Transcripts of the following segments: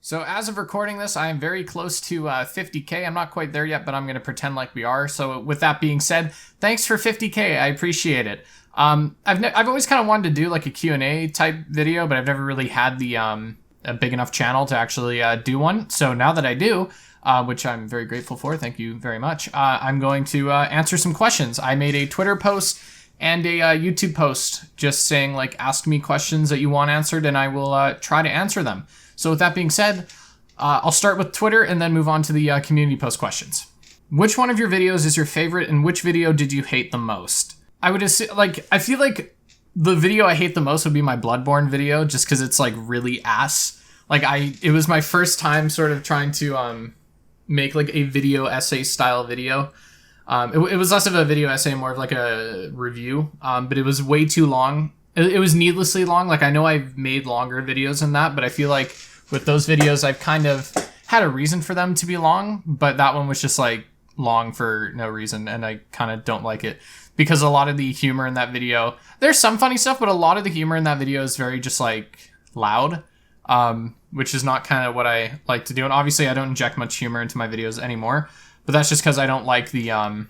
So as of recording this, I am very close to 50K. I'm not quite there yet, but I'm going to pretend like we are. So with that being said, thanks for 50K. I appreciate it. I've always kind of wanted to do like a Q&A type video, but I've never really had the a big enough channel to actually do one. So now that I do, which I'm very grateful for, thank you very much, I'm going to answer some questions. I made a Twitter post and a YouTube post just saying like, ask me questions that you want answered and I will try to answer them. So with that being said, I'll start with Twitter and then move on to the community post questions. Which one of your videos is your favorite and which video did you hate the most? I would assume, I feel like the video I hate the most would be my Bloodborne video just because it's like really ass. It was my first time sort of trying to make like a video essay style video. It was less of a video essay, more of like a review, but it was way too long. It was needlessly long. Like I know I've made longer videos than that, but I feel like with those videos, I've kind of had a reason for them to be long, but that one was just like long for no reason. And I kind of don't like it because a lot of the humor in that video, there's some funny stuff, but a lot of the humor in that video is very just like loud, which is not kind of what I like to do. And obviously I don't inject much humor into my videos anymore, but that's just because I don't like the, I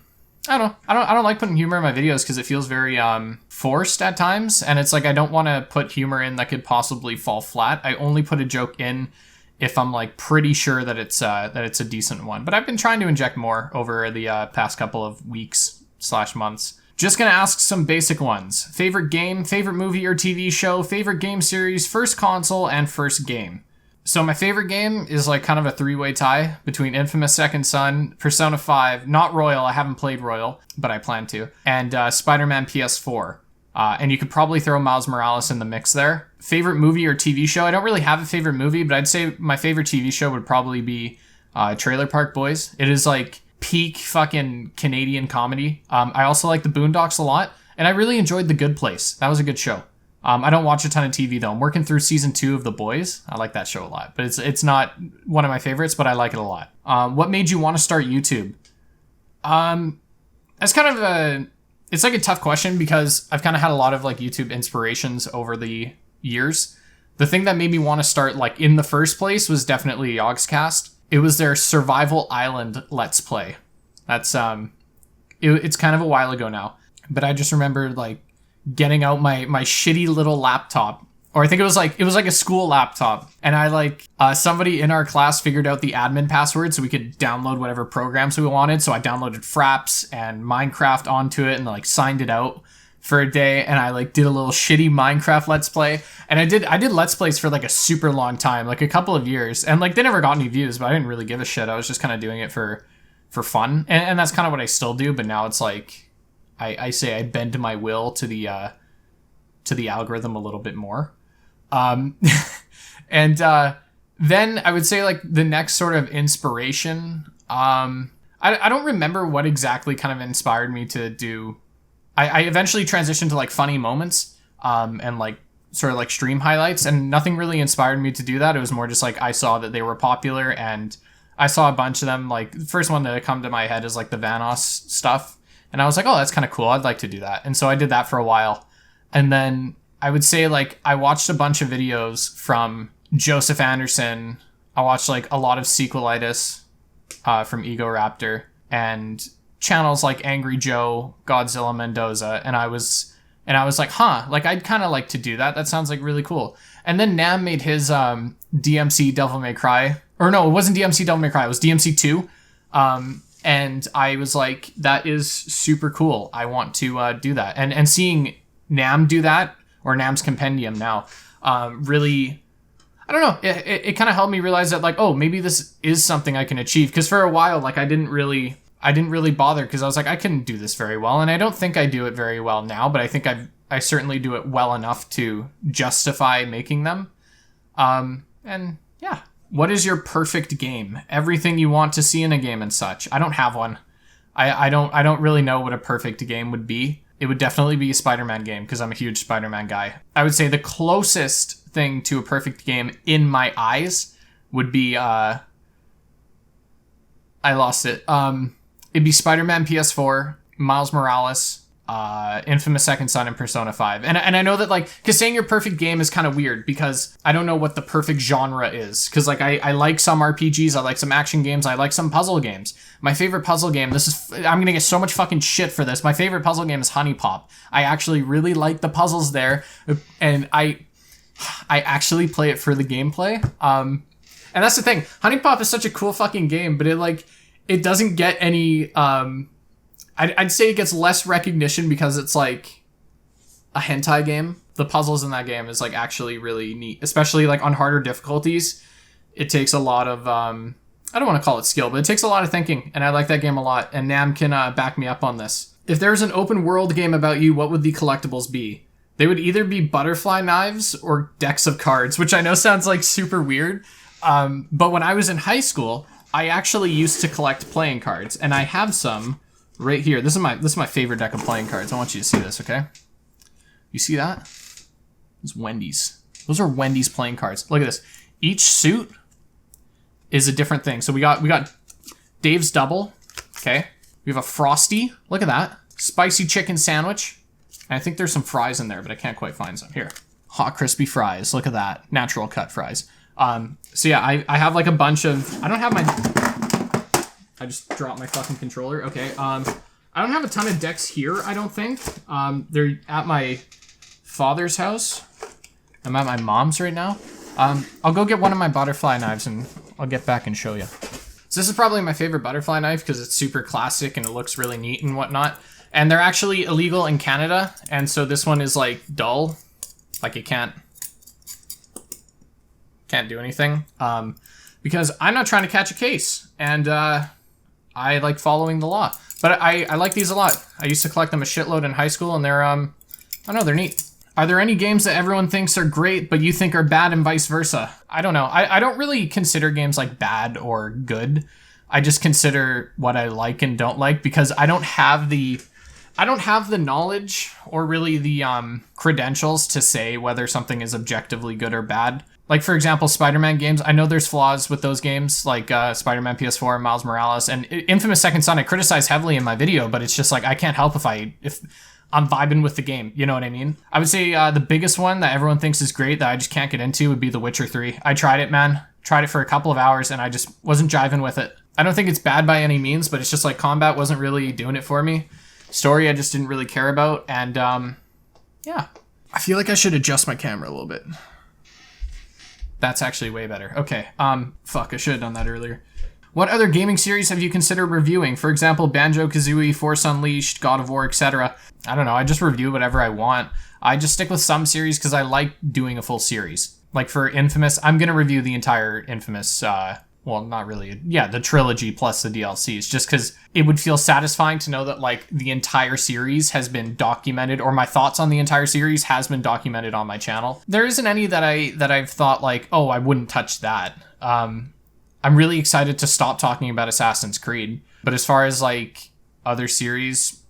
don't like putting humor in my videos because it feels very forced at times, and it's like I don't want to put humor in that could possibly fall flat. I only put a joke in if I'm like pretty sure that it's a decent one. But I've been trying to inject more over the past couple of weeks/months. Just gonna ask some basic ones: favorite game, favorite movie or TV show, favorite game series, first console, and first game. So my favorite game is like kind of a three-way tie between Infamous Second Son, Persona 5, not Royal, I haven't played Royal, but I plan to, and Spider-Man PS4. And you could probably throw Miles Morales in the mix there. Favorite movie or TV show? I don't really have a favorite movie, but I'd say my favorite TV show would probably be Trailer Park Boys. It is like peak fucking Canadian comedy. I also like The Boondocks a lot, and I really enjoyed The Good Place. That was a good show. I don't watch a ton of TV though. I'm working through season 2 of The Boys. I like that show a lot, but it's not one of my favorites, but I like it a lot. What made you want to start YouTube? That's kind of it's like a tough question because I've kind of had a lot of like YouTube inspirations over the years. The thing that made me want to start like in the first place was definitely Yogscast. It was their Survival Island Let's Play. That's it's kind of a while ago now, but I just remember like getting out my shitty little laptop, or I think it was like a school laptop, and I like somebody in our class figured out the admin password so we could download whatever programs we wanted. So I downloaded Fraps and Minecraft onto it and like signed it out for a day, and I like did a little shitty Minecraft Let's Play. And I did Let's Plays for like a super long time, like a couple of years, and like they never got any views, but I didn't really give a shit. I was just kind of doing it for fun, and that's kind of what I still do, but now it's like I say I bend my will to the algorithm a little bit more. And then I would say like the next sort of inspiration, I don't remember what exactly kind of inspired me to do. I eventually transitioned to like funny moments, and like sort of like stream highlights, and nothing really inspired me to do that. It was more just like I saw that they were popular and I saw a bunch of them. Like the first one that come to my head is like the Vanoss stuff. And I was like, oh, that's kind of cool. I'd like to do that. And so I did that for a while. And then I would say like I watched a bunch of videos from Joseph Anderson. I watched like a lot of Sequelitis from Egoraptor and channels like Angry Joe, Godzilla Mendoza. And I was like, huh, like I'd kind of like to do that. That sounds like really cool. And then Nam made his DMC Devil May Cry. Or no, it wasn't DMC Devil May Cry. It was DMC 2. And I was like, that is super cool. I want to do that. And seeing Nam do that, or Nam's Compendium now, really, I don't know. It kind of helped me realize that like, oh, maybe this is something I can achieve. Because for a while, like I didn't really bother because I was like, I couldn't do this very well. And I don't think I do it very well now, but I think I certainly do it well enough to justify making them. And yeah. What is your perfect game? Everything you want to see in a game and such. I don't have one. I don't really know what a perfect game would be. It would definitely be a Spider-Man game because I'm a huge Spider-Man guy. I would say the closest thing to a perfect game in my eyes would be I lost it. It'd be Spider-Man PS4, Miles Morales, Infamous Second Son, and Persona 5. And I know that, like, because saying your perfect game is kind of weird because I don't know what the perfect genre is. Because, like, I like some RPGs, I like some action games, I like some puzzle games. My favorite puzzle game, I'm going to get so much fucking shit for this. My favorite puzzle game is Honey Pop. I actually really like the puzzles there, and I actually play it for the gameplay. And that's the thing. Honey Pop is such a cool fucking game, but it doesn't get any... I'd say it gets less recognition because it's like a hentai game. The puzzles in that game is like actually really neat, especially like on harder difficulties. It takes a lot of, I don't want to call it skill, but it takes a lot of thinking, and I like that game a lot, and Nam can back me up on this. If there's an open world game about you, what would the collectibles be? They would either be butterfly knives or decks of cards, which I know sounds like super weird, but when I was in high school, I actually used to collect playing cards, and I have some right here. This is my favorite deck of playing cards. I want you to see this, okay? You see that? It's Wendy's. Those are Wendy's playing cards. Look at this. Each suit is a different thing. So we got Dave's Double, okay? We have a Frosty. Look at that. Spicy chicken sandwich. And I think there's some fries in there, but I can't quite find some. Here. Hot crispy fries. Look at that. Natural cut fries. So yeah, I have like a bunch of... I don't have my... I just dropped my fucking controller. Okay. I don't have a ton of decks here, I don't think. They're at my father's house. I'm at my mom's right now. I'll go get one of my butterfly knives and I'll get back and show you. So this is probably my favorite butterfly knife because it's super classic and it looks really neat and whatnot. And they're actually illegal in Canada. And so this one is like dull. Like it can't do anything. Because I'm not trying to catch a case. And, I like following the law. But I like these a lot. I used to collect them a shitload in high school, and they're, I don't know, they're neat. Are there any games that everyone thinks are great, but you think are bad and vice versa? I don't know. I don't really consider games like bad or good. I just consider what I like and don't like because I don't have the knowledge or really the credentials to say whether something is objectively good or bad. Like, for example, Spider-Man games, I know there's flaws with those games, like Spider-Man PS4 and Miles Morales, and Infamous Second Son I criticized heavily in my video, but it's just like, I can't help if I'm vibing with the game, you know what I mean? I would say the biggest one that everyone thinks is great that I just can't get into would be The Witcher 3. I tried it, man. Tried it for a couple of hours, and I just wasn't jiving with it. I don't think it's bad by any means, but it's just like combat wasn't really doing it for me. Story I just didn't really care about, and yeah. I feel like I should adjust my camera a little bit. That's actually way better. Okay, fuck, I should have done that earlier. What other gaming series have you considered reviewing? For example, Banjo-Kazooie, Force Unleashed, God of War, etc. I don't know, I just review whatever I want. I just stick with some series because I like doing a full series. Like for Infamous, I'm going to review the entire Infamous, well, not really. Yeah, the trilogy plus the DLCs, just because it would feel satisfying to know that, like, the entire series has been documented, or my thoughts on the entire series has been documented on my channel. There isn't any that I've thought, like, oh, I wouldn't touch that. I'm really excited to stop talking about Assassin's Creed. But as far as, like, other series,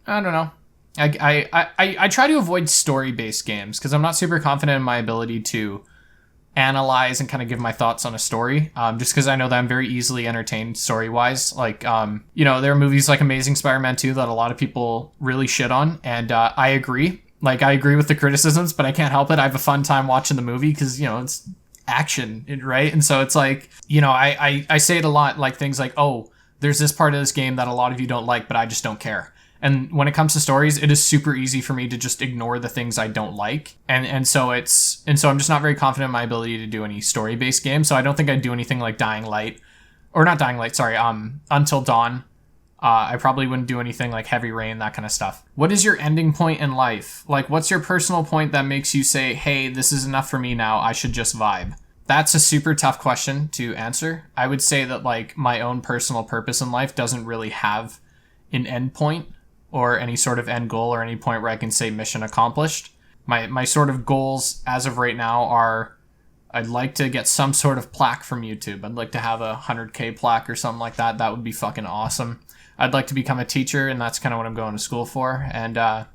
I don't know. I try to avoid story-based games, because I'm not super confident in my ability to analyze and kind of give my thoughts on a story, just because I know that I'm very easily entertained story-wise. Like, you know, there are movies like Amazing Spider-Man 2 that a lot of people really shit on, and I agree. Like, I agree with the criticisms, but I can't help it. I have a fun time watching the movie because, you know, it's action, right? And so it's like, you know, I say it a lot, like things like, oh, there's this part of this game that a lot of you don't like, but I just don't care. And when it comes to stories, it is super easy for me to just ignore the things I don't like. And so I'm just not very confident in my ability to do any story-based games. So I don't think I'd do anything like Until Dawn. I probably wouldn't do anything like Heavy Rain, that kind of stuff. What is your ending point in life? Like, what's your personal point that makes you say, hey, this is enough for me now, I should just vibe? That's a super tough question to answer. I would say that, like, my own personal purpose in life doesn't really have an end point or any sort of end goal or any point where I can say mission accomplished. My sort of goals as of right now are, I'd like to get some sort of plaque from YouTube. I'd like to have a 100K plaque or something like that. That would be fucking awesome. I'd like to become a teacher, and that's kind of what I'm going to school for. And yeah.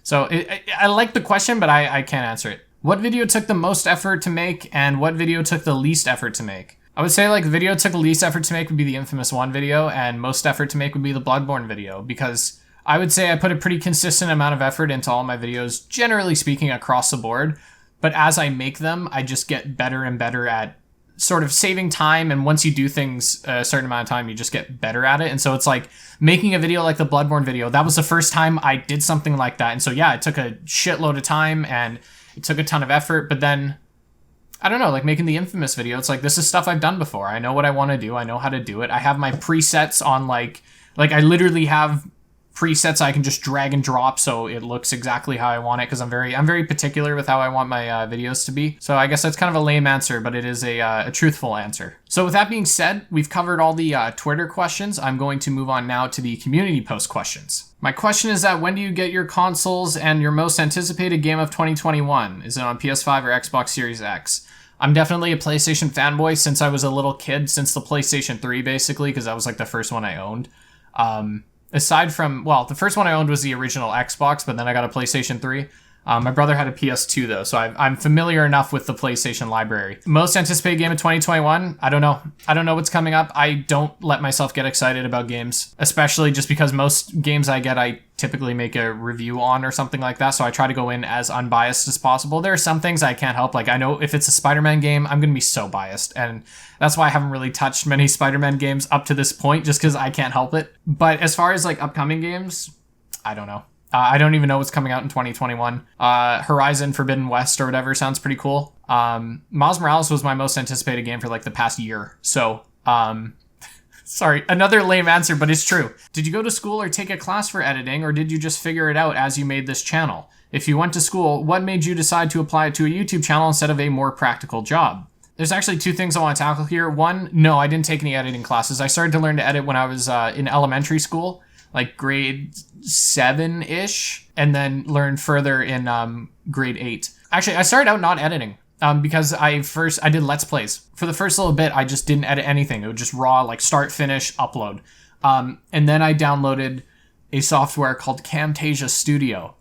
So I like the question, but I can't answer it. What video took the most effort to make, and what video took the least effort to make? I would say, like, the video took the least effort to make would be the Infamous 1 video, and most effort to make would be the Bloodborne video, because I would say I put a pretty consistent amount of effort into all my videos, generally speaking, across the board. But as I make them, I just get better and better at sort of saving time. And once you do things a certain amount of time, you just get better at it. And so it's like making a video like the Bloodborne video. That was the first time I did something like that. And so, yeah, it took a shitload of time and it took a ton of effort. But then, I don't know, like making the Infamous video, it's like, this is stuff I've done before. I know what I want to do. I know how to do it. I have my presets on like I literally have presets I can just drag and drop so it looks exactly how I want it, because I'm very particular with how I want my videos to be. So I guess that's kind of a lame answer, but it is a truthful answer. So with that being said, we've covered all the Twitter questions. I'm going to move on now to the community post questions. My question is that when do you get your consoles and your most anticipated game of 2021? Is it on PS5 or Xbox Series X? I'm definitely a PlayStation fanboy since I was a little kid, since the PlayStation 3 basically, because that was like the first one I owned. Aside from, well, the first one I owned was the original Xbox, but then I got a PlayStation 3. My brother had a PS2 though, so I'm familiar enough with the PlayStation library. Most anticipated game of 2021? I don't know. I don't know what's coming up. I don't let myself get excited about games, especially just because most games I get, I typically make a review on or something like that, so I try to go in as unbiased as possible. There are some things I can't help, like I know if it's a Spider-Man game, I'm gonna be so biased, and that's why I haven't really touched many Spider-Man games up to this point, just because I can't help it. But as far as like upcoming games, I don't know. I don't even know what's coming out in 2021. Horizon Forbidden West or whatever sounds pretty cool. Miles Morales was my most anticipated game for like the past year. So, sorry, another lame answer, but it's true. Did you go to school or take a class for editing, or did you just figure it out as you made this channel? If you went to school, what made you decide to apply it to a YouTube channel instead of a more practical job? There's actually two things I want to tackle here. One, no, I didn't take any editing classes. I started to learn to edit when I was in elementary school, like grade 7-ish, and then learned further in grade 8. Actually, I started out not editing because I did Let's Plays. For the first little bit, I just didn't edit anything. It was just raw, like start, finish, upload. And then I downloaded a software called Camtasia Studio.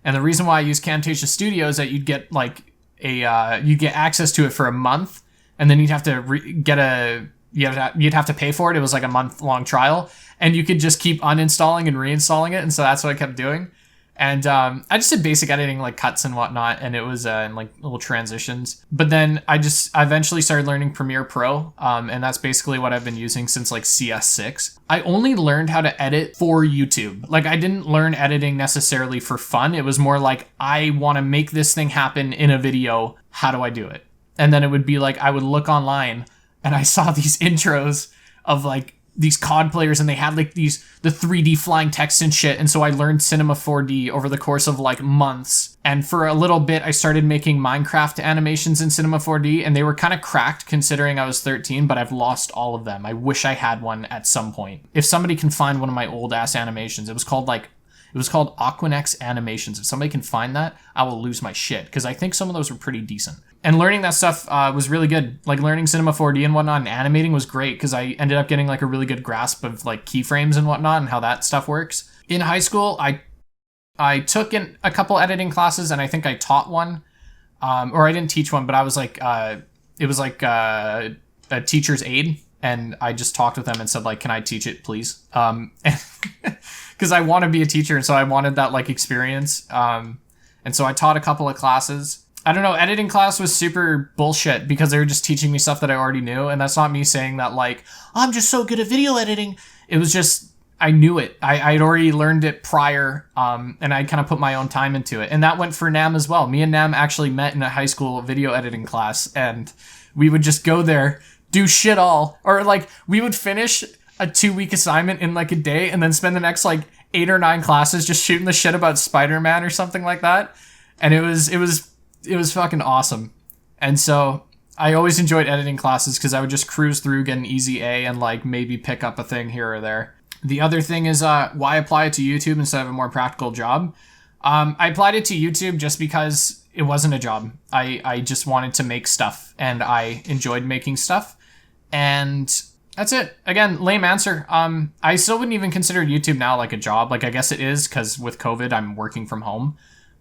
And the reason why I use Camtasia Studio is that you'd get like you'd get access to it for a month, and then you'd have to you'd have to pay for it. It was like a month-long trial, and you could just keep uninstalling and reinstalling it, and so that's what I kept doing. And I just did basic editing, like cuts and whatnot, and it was in like little transitions. But then I eventually started learning Premiere Pro, and that's basically what I've been using since like CS6. I only learned how to edit for YouTube. Like, I didn't learn editing necessarily for fun. It was more like, I want to make this thing happen in a video. How do I do it? And then it would be like, I would look online, and I saw these intros of like these COD players, and they had like the 3D flying text and shit. And so I learned Cinema 4D over the course of like months. And for a little bit, I started making Minecraft animations in Cinema 4D, and they were kind of cracked considering I was 13, but I've lost all of them. I wish I had one at some point. If somebody can find one of my old ass animations, it was called Aquanex Animations. If somebody can find that, I will lose my shit, because I think some of those were pretty decent. And learning that stuff was really good. Like learning Cinema 4D and whatnot and animating was great, because I ended up getting like a really good grasp of like keyframes and whatnot and how that stuff works. In high school, I took in a couple editing classes, and I think I taught one. Or I didn't teach one, but I was like, it was like a teacher's aide. And I just talked with them and said, like, can I teach it, please? Because I want to be a teacher, and so I wanted that like experience. And so I taught a couple of classes. I don't know, editing class was super bullshit because they were just teaching me stuff that I already knew. And that's not me saying that like, I'm just so good at video editing. It was just, I knew it. I'd already learned it prior, and I kind of put my own time into it. And that went for Nam as well. Me and Nam actually met in a high school video editing class, and we would just go there, do shit all, or like we would finish a 2-week assignment in like a day and then spend the next like 8 or 9 classes just shooting the shit about Spider-Man or something like that. And it was fucking awesome. And so I always enjoyed editing classes because I would just cruise through, get an easy A, and like maybe pick up a thing here or there. The other thing is why apply it to YouTube instead of a more practical job. I applied it to YouTube just because it wasn't a job. I just wanted to make stuff, and I enjoyed making stuff. And that's it. Again, lame answer. I still wouldn't even consider YouTube now like a job. Like, I guess it is because with COVID, I'm working from home.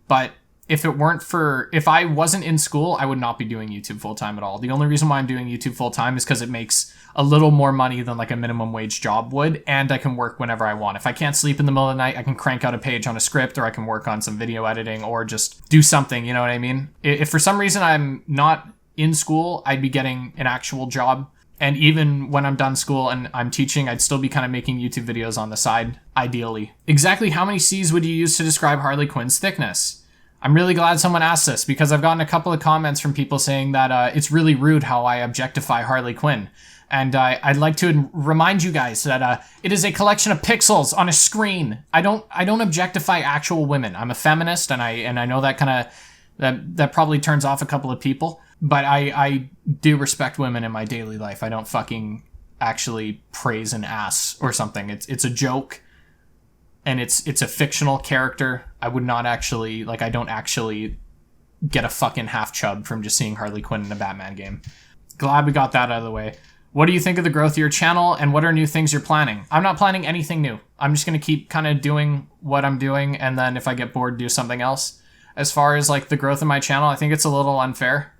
But if I wasn't in school, I would not be doing YouTube full time at all. The only reason why I'm doing YouTube full time is because it makes a little more money than like a minimum wage job would, and I can work whenever I want. If I can't sleep in the middle of the night, I can crank out a page on a script, or I can work on some video editing, or just do something, you know what I mean? If for some reason I'm not in school, I'd be getting an actual job. And even when I'm done school and I'm teaching, I'd still be kind of making YouTube videos on the side, ideally. Exactly how many C's would you use to describe Harley Quinn's thickness? I'm really glad someone asked this, because I've gotten a couple of comments from people saying that it's really rude how I objectify Harley Quinn. And I'd like to remind you guys that it is a collection of pixels on a screen. I don't objectify actual women. I'm a feminist, and I know that kind of that probably turns off a couple of people. But I do respect women in my daily life. I don't fucking actually praise an ass or something. It's a joke, and it's a fictional character. I would not actually, like, I don't actually get a fucking half chub from just seeing Harley Quinn in a Batman game. Glad we got that out of the way. What do you think of the growth of your channel, and what are new things you're planning? I'm not planning anything new. I'm just going to keep kind of doing what I'm doing, and then if I get bored, do something else. As far as like the growth of my channel, I think it's a little unfair,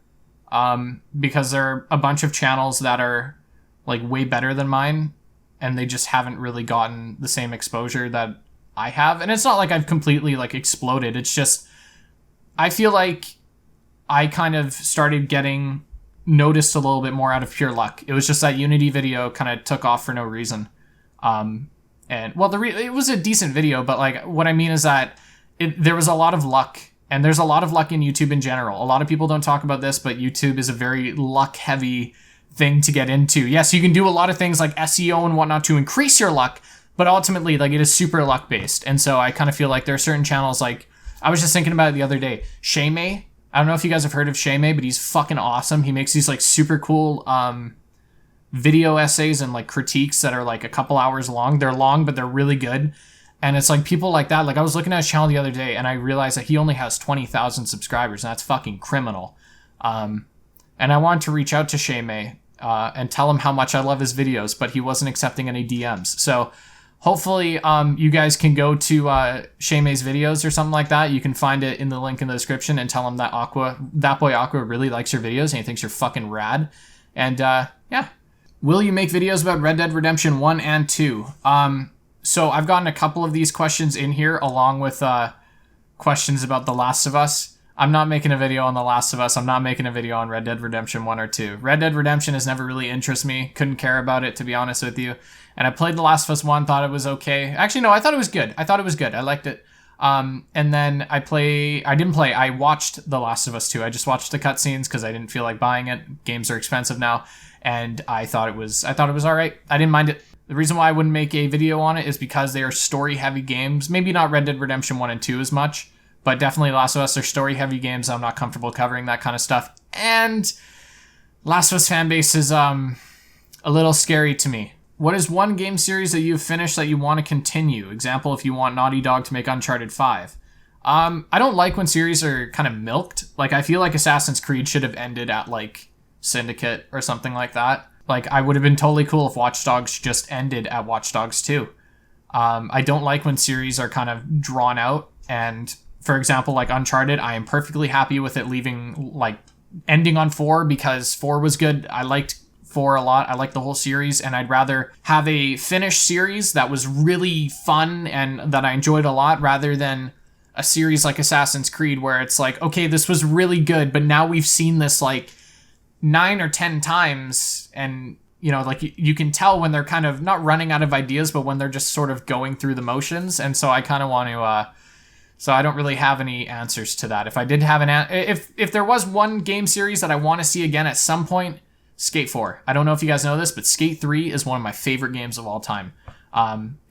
because there are a bunch of channels that are like way better than mine, and they just haven't really gotten the same exposure that I have. And it's not like I've completely like exploded. It's just, I feel like I kind of started getting noticed a little bit more out of pure luck. It was just that Unity video kind of took off for no reason. And well, it was a decent video, but like what I mean is that there was a lot of luck, and there's a lot of luck in YouTube in general. A lot of people don't talk about this, but YouTube is a very luck heavy thing to get into. Yes, you can do a lot of things like SEO and whatnot to increase your luck, but ultimately like it is super luck based. And so I kind of feel like there are certain channels, like I was just thinking about it the other day, Shaymay. I don't know if you guys have heard of Shaymay, but he's fucking awesome. He makes these like super cool video essays and like critiques that are like a couple hours long. They're long, but they're really good. And it's like people like that. Like I was looking at his channel the other day, and I realized that he only has 20,000 subscribers, and that's fucking criminal. And I wanted to reach out to Shaymay and tell him how much I love his videos, but he wasn't accepting any DMs. So hopefully you guys can go to Shaymay's videos or something like that. You can find it in the link in the description, and tell him that that boy Aqua really likes your videos and he thinks you're fucking rad. And yeah. Will you make videos about Red Dead Redemption 1 and 2? So I've gotten a couple of these questions in here, along with questions about The Last of Us. I'm not making a video on The Last of Us. I'm not making a video on Red Dead Redemption 1 or 2. Red Dead Redemption has never really interested me. Couldn't care about it, to be honest with you. And I played The Last of Us 1, thought it was okay. Actually, no, I thought it was good. I liked it. And then I watched The Last of Us 2. I just watched the cutscenes because I didn't feel like buying it. Games are expensive now. And I thought it was all right. I didn't mind it. The reason why I wouldn't make a video on it is because they are story-heavy games. Maybe not Red Dead Redemption 1 and 2 as much, but definitely Last of Us are story-heavy games. I'm not comfortable covering that kind of stuff. And Last of Us fanbase is a little scary to me. What is one game series that you've finished that you want to continue? Example, if you want Naughty Dog to make Uncharted 5. I don't like when series are kind of milked. Like, I feel like Assassin's Creed should have ended at, like, Syndicate or something like that. Like, I would have been totally cool if Watch Dogs just ended at Watch Dogs 2. I don't like when series are kind of drawn out. And, for example, like Uncharted, I am perfectly happy with it ending on 4 because 4 was good. I liked 4 a lot. I liked the whole series, and I'd rather have a finished series that was really fun and that I enjoyed a lot, rather than a series like Assassin's Creed where it's like, okay, this was really good, but now we've seen this like 9 or 10 times, and you know, like you can tell when they're kind of not running out of ideas, but when they're just sort of going through the motions. And so I kind of want to so I don't really have any answers to that. If I did have if there was one game series that I want to see again at some point, Skate 4. I don't know if you guys know this, but Skate 3 is one of my favorite games of all time.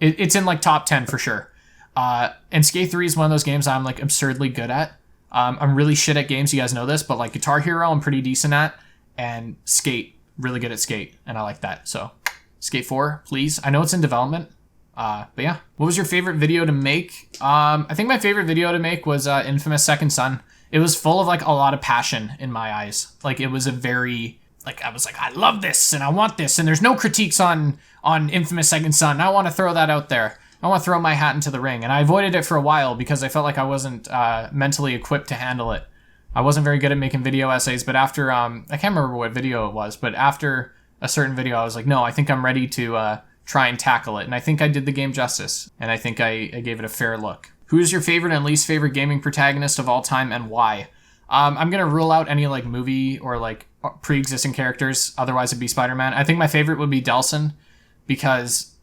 It's in like top 10 for sure. And Skate 3 is one of those games I'm like absurdly good at. I'm really shit at games, you guys know this, but like Guitar Hero I'm pretty decent at. And Skate, really good at Skate, and I like that. So Skate 4, please. I know it's in development, but yeah. What was your favorite video to make? I think my favorite video to make was Infamous Second Son. It was full of like a lot of passion in my eyes. Like it was a very, like I was like, I love this and I want this, and there's no critiques on Infamous Second Son. I want to throw that out there. I want to throw my hat into the ring. And I avoided it for a while because I felt like I wasn't mentally equipped to handle it. I wasn't very good at making video essays, but after, I can't remember what video it was, but after a certain video, I was like, no, I think I'm ready to try and tackle it. And I think I did the game justice, and I think I gave it a fair look. Who's your favorite and least favorite gaming protagonist of all time and why? I'm going to rule out any like movie or like pre-existing characters, otherwise it'd be Spider-Man. I think my favorite would be Delsin, because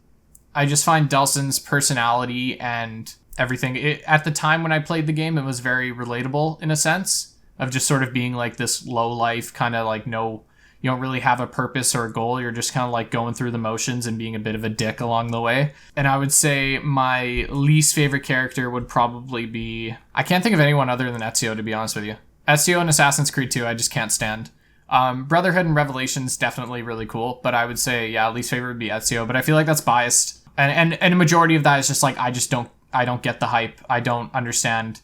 I just find Delsin's personality and everything, at the time when I played the game, it was very relatable in a sense of just sort of being like this low life kind of like you don't really have a purpose or a goal. You're just kind of like going through the motions and being a bit of a dick along the way. And I would say my least favorite character would probably be, I can't think of anyone other than Ezio, to be honest with you. Ezio and Assassin's Creed 2, I just can't stand. Brotherhood and Revelation's definitely really cool, but I would say, yeah, least favorite would be Ezio, but I feel like that's biased. And a majority of that is just like, I don't get the hype. I don't understand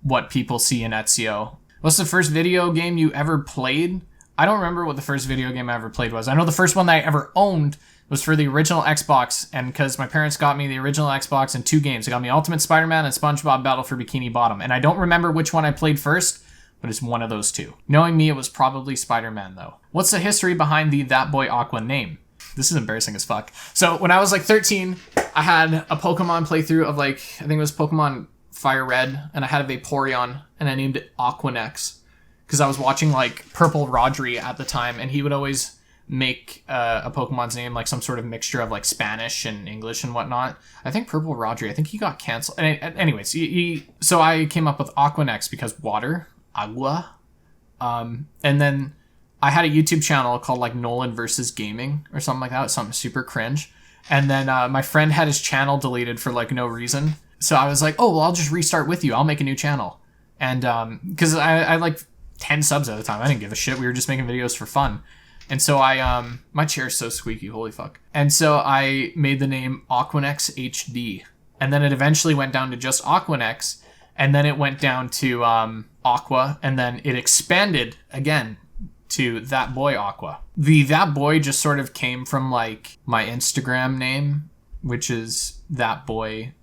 what people see in Ezio. What's the first video game you ever played? I don't remember what the first video game I ever played was. I know the first one that I ever owned was for the original Xbox, and because my parents got me the original Xbox and 2 games. They got me Ultimate Spider-Man and SpongeBob Battle for Bikini Bottom. And I don't remember which one I played first, but it's one of those two. Knowing me, it was probably Spider-Man, though. What's the history behind the That Boy Aqua name? This is embarrassing as fuck. So when I was like 13, I had a Pokemon playthrough of like, I think it was Pokemon Fire Red, and I had a Vaporeon, and I named it Aquanex, because I was watching like Purple Rodri at the time, and he would always make a Pokemon's name like some sort of mixture of like Spanish and English and whatnot. I think Purple Rodri, I think he got canceled. Anyways, so I came up with Aquanex because water, agua. And then I had a YouTube channel called like Nolan versus Gaming or something like that, something super cringe. And then my friend had his channel deleted for like no reason. So I was like, oh, well, I'll just restart with you. I'll make a new channel. And because I like 10 subs at the time. I didn't give a shit. We were just making videos for fun. And so my chair's so squeaky, holy fuck. And so I made the name Aquanex HD. And then it eventually went down to just Aquanex. And then it went down to Aqua. And then it expanded again to That Boy Aqua. The That Boy just sort of came from like my Instagram name, which is That Boy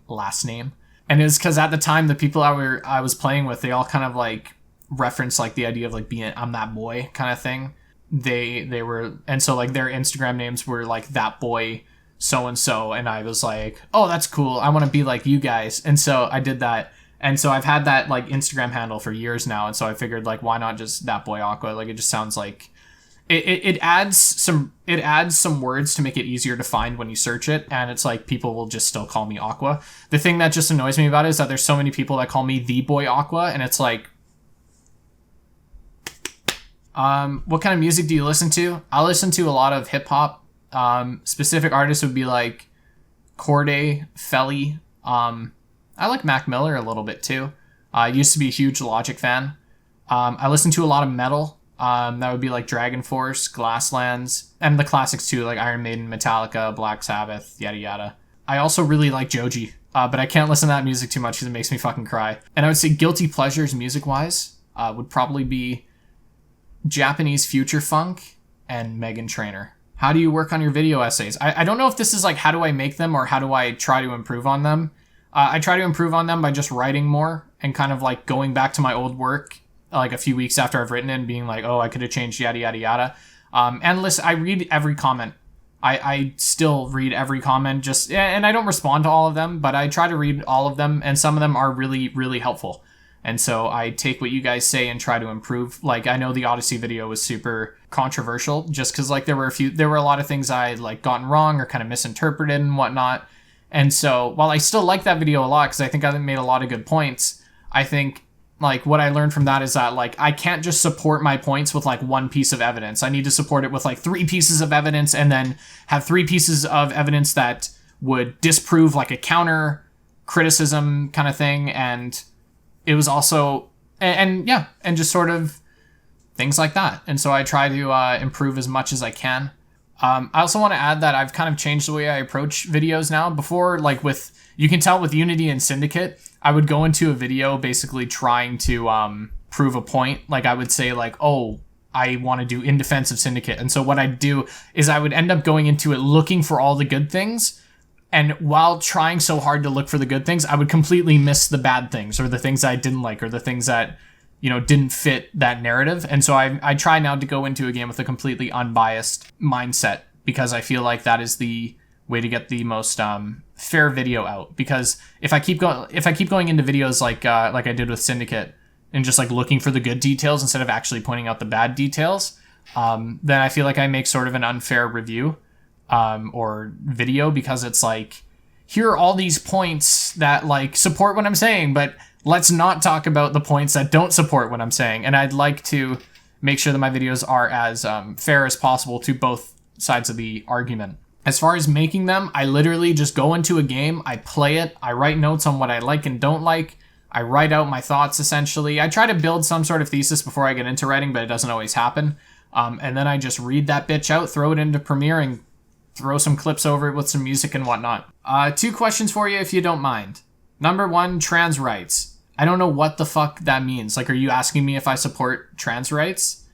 last name. And it was because at the time, the people I was playing with, they all kind of like reference like the idea of like being I'm that boy kind of thing. They were, and so like their Instagram names were like That Boy so and so, and I was like, oh, that's cool, I want to be like you guys. And so I did that, and so I've had that like Instagram handle for years now, and so I figured like, why not just That Boy Aqua? Like it just sounds like it adds some words to make it easier to find when you search it, and it's like people will just still call me Aqua. The thing that just annoys me about it is that there's so many people that call me The Boy Aqua, and it's like, what kind of music do you listen to? I listen to a lot of hip hop. Specific artists would be like Corday, Felly. I like Mac Miller a little bit too. I used to be a huge Logic fan. I listen to a lot of metal. That would be like Dragon Force, Glasslands, and the classics too, like Iron Maiden, Metallica, Black Sabbath, yada yada. I also really like Joji, but I can't listen to that music too much because it makes me fucking cry. And I would say guilty pleasures music-wise would probably be Japanese future funk and Meghan Trainor. How do you work on your video essays? I don't know if this is like how do I make them or how do I try to improve on them. I try to improve on them by just writing more and kind of like going back to my old work like a few weeks after I've written it and being like, oh, I could have changed yada yada yada. And listen, I read every comment. I still read every comment, just, and I don't respond to all of them, but I try to read all of them, and some of them are really, really helpful. And so I take what you guys say and try to improve. Like, I know the Odyssey video was super controversial just because like there were a lot of things I like gotten wrong or kind of misinterpreted and whatnot. And so while I still like that video a lot because I think I made a lot of good points, I think like what I learned from that is that like I can't just support my points with like one piece of evidence. I need to support it with like 3 pieces of evidence and then have 3 pieces of evidence that would disprove like a counter criticism kind of thing. And it was also, and just sort of things like that. And so I try to improve as much as I can. I also want to add that I've kind of changed the way I approach videos now. Before, like you can tell with Unity and Syndicate, I would go into a video basically trying to prove a point. Like I would say like, oh, I want to do in defense of Syndicate. And so what I'd do is I would end up going into it looking for all the good things, And while trying so hard to look for the good things, I would completely miss the bad things or the things I didn't like or the things that, you know, didn't fit that narrative. And so I try now to go into a game with a completely unbiased mindset, because I feel like that is the way to get the most fair video out. Because if I keep going into videos like I did with Syndicate and just like looking for the good details instead of actually pointing out the bad details, then I feel like I make sort of an unfair review or video, because it's like, here are all these points that like support what I'm saying, but let's not talk about the points that don't support what I'm saying. And I'd like to make sure that my videos are as fair as possible to both sides of the argument. As far as making them, I literally just go into a game, I play it, I write notes on what I like and don't like, I write out my thoughts essentially. I try to build some sort of thesis before I get into writing, but it doesn't always happen. And then I just read that bitch out, throw it into Premiere, and throw some clips over it with some music and whatnot. 2 questions for you if you don't mind. Number 1, trans rights. I don't know what the fuck that means. Like, are you asking me if I support trans rights?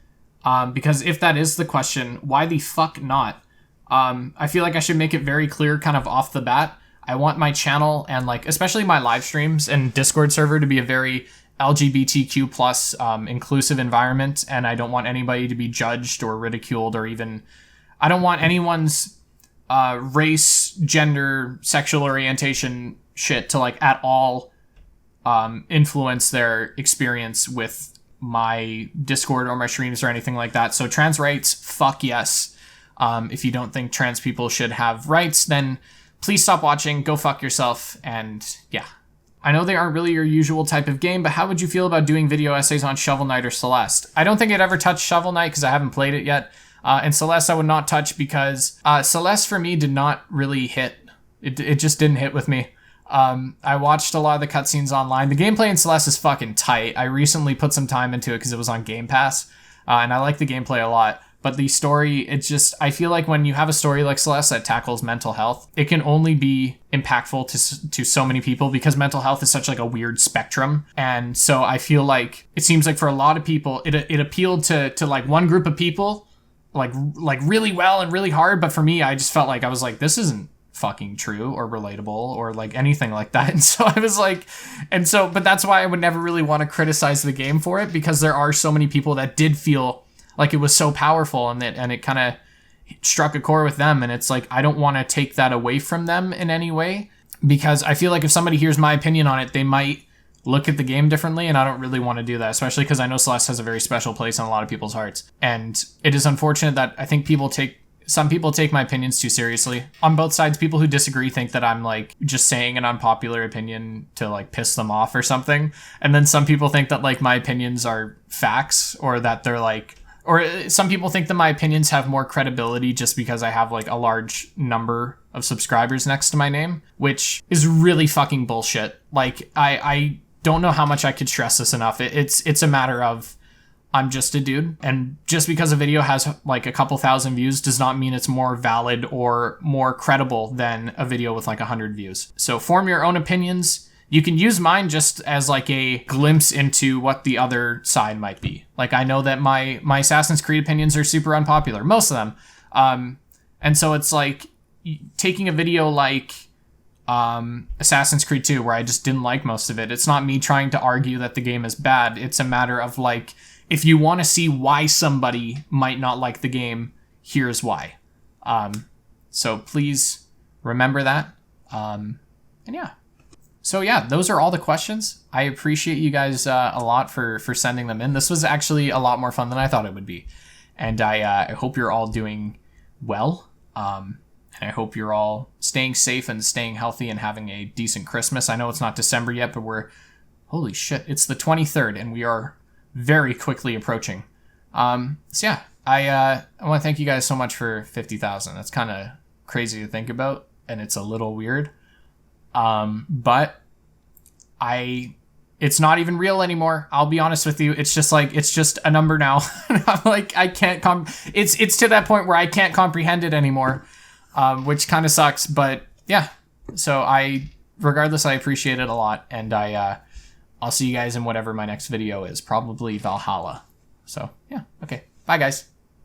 Because if that is the question, why the fuck not? I feel like I should make it very clear kind of off the bat. I want my channel and like, especially my live streams and Discord server to be a very LGBTQ plus inclusive environment. And I don't want anybody to be judged or ridiculed, or even, I don't want anyone's race, gender, sexual orientation shit to like at all influence their experience with my Discord or my streams or anything like that. So trans rights, fuck yes. If you don't think trans people should have rights, then please stop watching, go fuck yourself, and yeah. I know they aren't really your usual type of game, but how would you feel about doing video essays on Shovel Knight or Celeste? I don't think I'd ever touch Shovel Knight because I haven't played it yet. And Celeste I would not touch because Celeste for me did not really hit. It just didn't hit with me. I watched a lot of the cutscenes online. The gameplay in Celeste is fucking tight. I recently put some time into it because it was on Game Pass, and I like the gameplay a lot. But the story, it's just, I feel like when you have a story like Celeste that tackles mental health, it can only be impactful to so many people, because mental health is such like a weird spectrum. And so I feel like it seems like for a lot of people, it appealed to like one group of people, like really well and really hard. But for me, I just felt like I was like, this isn't fucking true or relatable or like anything like that. And so I was like, but that's why I would never really want to criticize the game for it, because there are so many people that did feel like it was so powerful and it kind of struck a chord with them. And it's like, I don't want to take that away from them in any way, because I feel like if somebody hears my opinion on it, they might look at the game differently. And I don't really want to do that, especially because I know Celeste has a very special place in a lot of people's hearts. And it is unfortunate that I think some people take my opinions too seriously. On both sides, people who disagree think that I'm like just saying an unpopular opinion to like piss them off or something. And then some people think that like my opinions are facts, or that they're like, or some people think that my opinions have more credibility just because I have like a large number of subscribers next to my name, which is really fucking bullshit. Like, I don't know how much I could stress this enough. It's a matter of, I'm just a dude, and just because a video has like a couple thousand views does not mean it's more valid or more credible than a video with like 100 views. So form your own opinions. You can use mine just as like a glimpse into what the other side might be. Like, I know that my Assassin's Creed opinions are super unpopular, most of them. And so it's like taking a video like Assassin's Creed 2, where I just didn't like most of it. It's not me trying to argue that the game is bad. It's a matter of like, if you want to see why somebody might not like the game, here's why. So please remember that. And yeah. So yeah, those are all the questions. I appreciate you guys a lot for sending them in. This was actually a lot more fun than I thought it would be. And I hope you're all doing well. And I hope you're all staying safe and staying healthy and having a decent Christmas. I know it's not December yet, but holy shit, it's the 23rd and we are very quickly approaching. So yeah, I want to thank you guys so much for 50,000. That's kind of crazy to think about, and it's a little weird. But it's not even real anymore. I'll be honest with you. It's just a number now. I'm like, I can't it's to that point where I can't comprehend it anymore. Which kind of sucks, but yeah. So regardless, I appreciate it a lot. And I'll see you guys in whatever my next video is, probably Valhalla. So yeah. Okay. Bye guys.